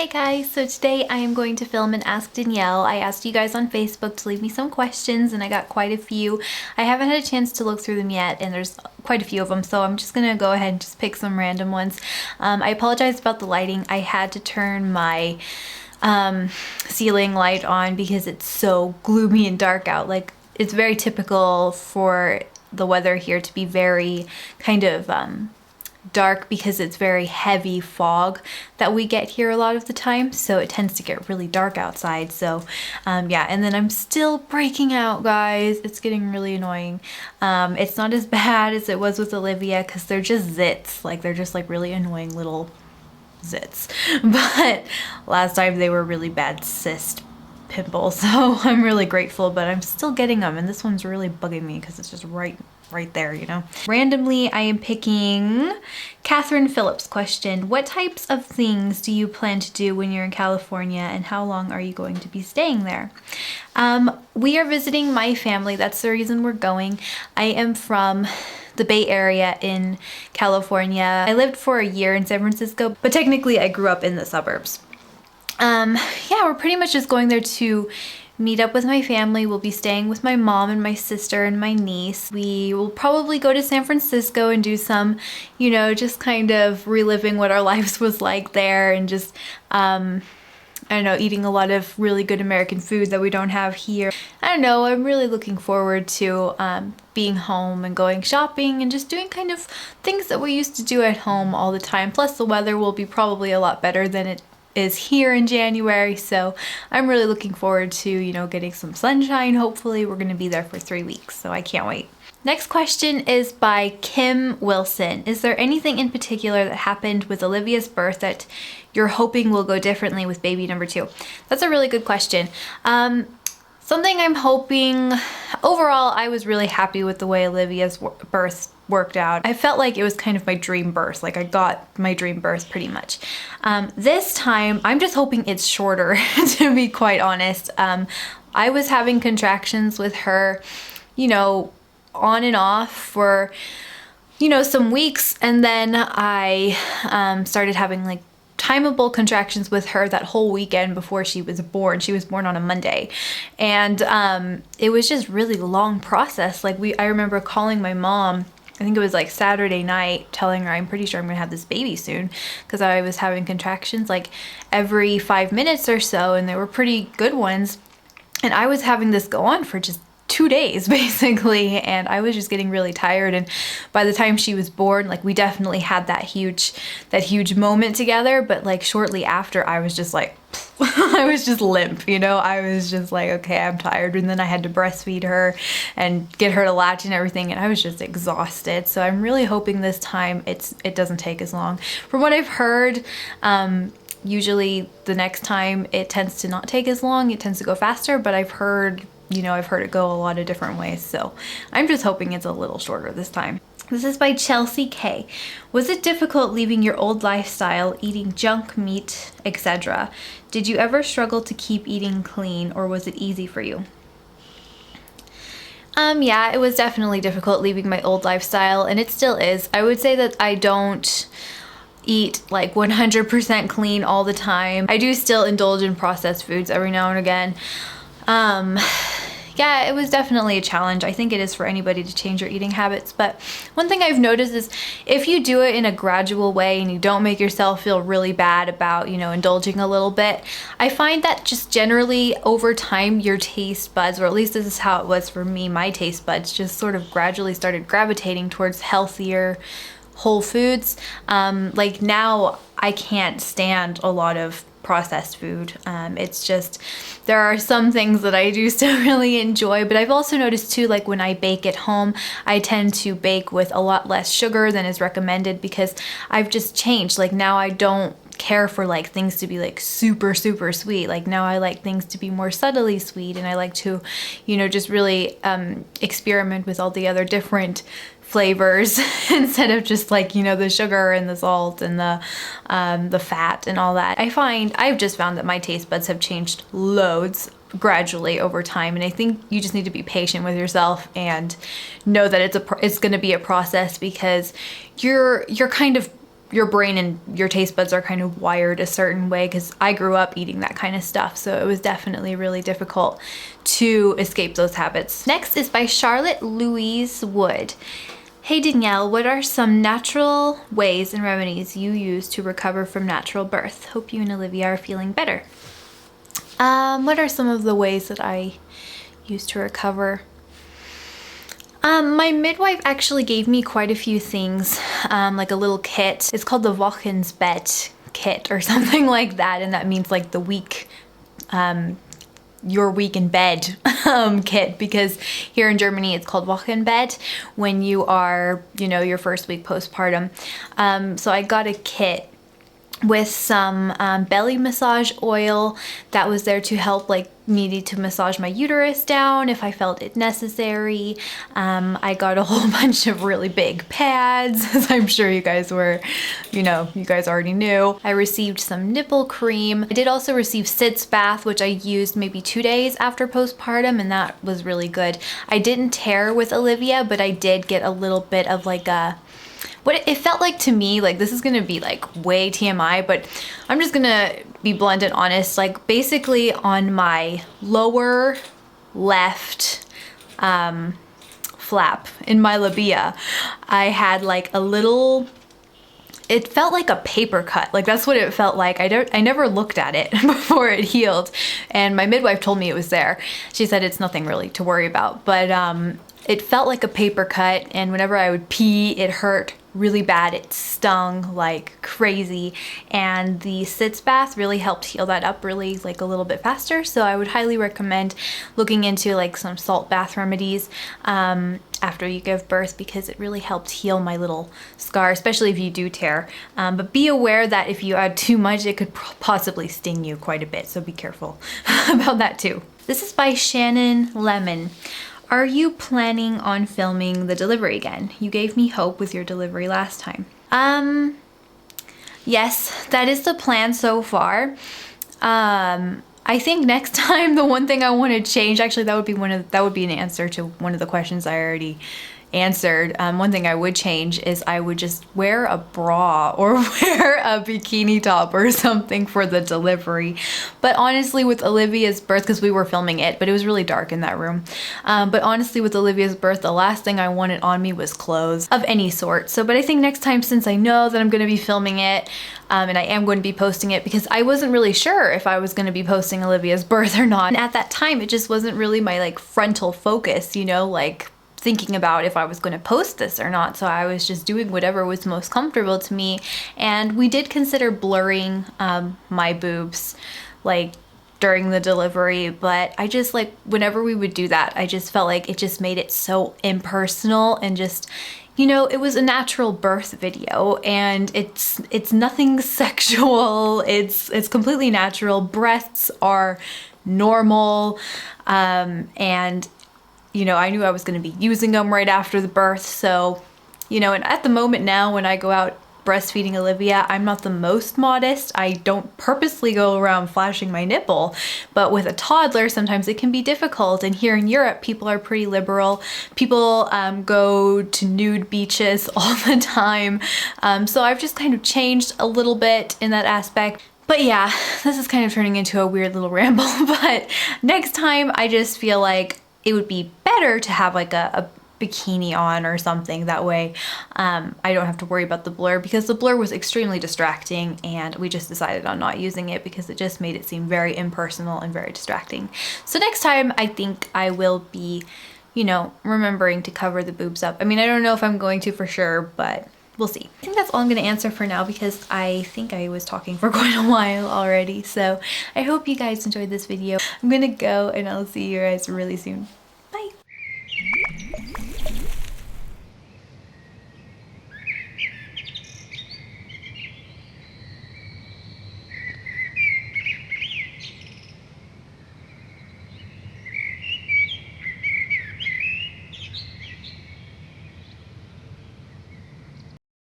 Hey guys, so today I am going to film an Ask Danielle. I asked you guys on Facebook to leave me some questions and I got quite a few. I haven't had a chance to look through them yet and there's quite a few of them, so I'm just gonna go ahead and just pick some random ones. I apologize about the lighting. I had to turn my ceiling light on because it's so gloomy and dark out. Like, it's very typical for the weather here to be very kind of dark because it's very heavy fog that we get here a lot of the time, so it tends to get really dark outside. So yeah, and then I'm still breaking out, guys. It's getting really annoying. It's not as bad as it was with Olivia because they're just zits, like they're just like really annoying little zits, but last time they were really bad cyst pimples, so I'm really grateful, but I'm still getting them, and this one's really bugging me because it's just right there, you know. Randomly, I am picking Catherine Phillips' question. What types of things do you plan to do when you're in California, and how long are you going to be staying there? We are visiting my family. That's the reason we're going. I am from the Bay Area in California. I lived for a year in San Francisco, but technically I grew up in the suburbs. Yeah, we're pretty much just going there to meet up with my family. We'll be staying with my mom and my sister and my niece. We will probably go to San Francisco and do some, you know, just kind of reliving what our lives was like there, and just, I don't know, eating a lot of really good American food that we don't have here. I don't know, I'm really looking forward to being home and going shopping and just doing kind of things that we used to do at home all the time. Plus the weather will be probably a lot better than it is here in January, so I'm really looking forward to, you know, getting some sunshine. Hopefully we're going to be there for 3 weeks, so I can't wait. Next question is by Kim Wilson. Is there anything in particular that happened with Olivia's birth that you're hoping will go differently with baby number 2? That's a really good question. Something I'm hoping, overall, I was really happy with the way Olivia's birth worked out. I felt like it was kind of my dream birth. Like, I got my dream birth pretty much. This time, I'm just hoping it's shorter, to be quite honest. I was having contractions with her, you know, on and off for, you know, some weeks, and then I started having like timeable contractions with her that whole weekend before she was born. She was born on a Monday, and it was just really long process. Like, I remember calling my mom, I think it was like Saturday night, telling her I'm pretty sure I'm gonna have this baby soon, because I was having contractions like every 5 minutes or so, and they were pretty good ones, and I was having this go on for just 2 days basically, and I was just getting really tired. And by the time she was born, like, we definitely had that huge moment together, but like shortly after I was just like I was just limp, you know. I was just like, okay, I'm tired, and then I had to breastfeed her and get her to latch and everything, and I was just exhausted. So I'm really hoping this time it doesn't take as long. From what I've heard, usually the next time it tends to not take as long, it tends to go faster, but I've heard it go a lot of different ways, so I'm just hoping it's a little shorter this time. This is by Chelsea K. Was it difficult leaving your old lifestyle, eating junk meat, etc.? Did you ever struggle to keep eating clean, or was it easy for you? Yeah, it was definitely difficult leaving my old lifestyle, and it still is. I would say that I don't eat like 100% clean all the time. I do still indulge in processed foods every now and again. Yeah, it was definitely a challenge. I think it is for anybody to change your eating habits, but one thing I've noticed is if you do it in a gradual way and you don't make yourself feel really bad about, you know, indulging a little bit, I find that just generally over time your taste buds, or at least this is how it was for me, my taste buds just sort of gradually started gravitating towards healthier whole foods. Like, now I can't stand a lot of processed food. It's just, there are some things that I do still really enjoy, but I've also noticed too, like when I bake at home, I tend to bake with a lot less sugar than is recommended, because I've just changed. Like, now I don't care for like things to be like super sweet. Like, now I like things to be more subtly sweet, and I like to, you know, just really experiment with all the other different flavors instead of just like, you know, the sugar and the salt and the fat and all that. I've just found that my taste buds have changed loads gradually over time, and I think you just need to be patient with yourself and know that it's going to be a process, because you're kind of your brain and your taste buds are kind of wired a certain way, because I grew up eating that kind of stuff, so it was definitely really difficult to escape those habits. Next is by Charlotte Louise Wood. Hey Danielle, what are some natural ways and remedies you use to recover from natural birth? Hope you and Olivia are feeling better. What are some of the ways that I use to recover? My midwife actually gave me quite a few things, like a little kit. It's called the Wochenbett kit or something like that, and that means like the week, your week in bed kit, because here in Germany it's called Wochenbett when you are, you know, your first week postpartum. So I got a kit with some belly massage oil that was there to help like me to massage my uterus down if I felt it necessary. I got a whole bunch of really big pads, as I'm sure you guys were, you know, you guys already knew. I received some nipple cream. I did also receive sitz bath, which I used maybe 2 days after postpartum, and that was really good. I didn't tear with Olivia, but I did get a little bit of like a, what it felt like to me, like this is gonna be like way TMI, but I'm just gonna be blunt and honest. Like basically on my lower left flap in my labia, I had like a little, it felt like a paper cut. Like that's what it felt like. I never looked at it before it healed, and my midwife told me it was there. She said it's nothing really to worry about, but it felt like a paper cut, and whenever I would pee, it hurt really bad. It stung like crazy, and the sitz bath really helped heal that up really like a little bit faster. So I would highly recommend looking into like some salt bath remedies after you give birth, because it really helped heal my little scar, especially if you do tear. But be aware that if you add too much, it could possibly sting you quite a bit, so be careful about that too. This is by Shannon Lemon. Are you planning on filming the delivery again? You gave me hope with your delivery last time. Yes, that is the plan so far. I think next time the one thing I want to change, actually that would be an answer to one of the questions I already answered. One thing I would change is I would just wear a bra or wear a bikini top or something for the delivery. But honestly, with Olivia's birth, because we were filming it, but it was really dark in that room. But honestly, with Olivia's birth, the last thing I wanted on me was clothes of any sort. So, but I think next time, since I know that I'm going to be filming it, and I am going to be posting it, because I wasn't really sure if I was going to be posting Olivia's birth or not. And at that time, it just wasn't really my like frontal focus, you know, like thinking about if I was going to post this or not. So I was just doing whatever was most comfortable to me. And we did consider blurring my boobs like during the delivery, but I just like, whenever we would do that, I just felt like it just made it so impersonal, and just, you know, it was a natural birth video, and it's nothing sexual. It's completely natural. Breasts are normal, and you know, I knew I was going to be using them right after the birth. So, you know, and at the moment now, when I go out breastfeeding Olivia, I'm not the most modest. I don't purposely go around flashing my nipple, but with a toddler, sometimes it can be difficult. And here in Europe, people are pretty liberal. People go to nude beaches all the time. So I've just kind of changed a little bit in that aspect. But yeah, this is kind of turning into a weird little ramble. But next time, I just feel like it would be better to have like a bikini on or something. That way I don't have to worry about the blur, because the blur was extremely distracting, and we just decided on not using it because it just made it seem very impersonal and very distracting. So next time I think I will be, you know, remembering to cover the boobs up. I mean, I don't know if I'm going to for sure, but we'll see. I think that's all I'm going to answer for now, because I think I was talking for quite a while already. So I hope you guys enjoyed this video. I'm going to go, and I'll see you guys really soon.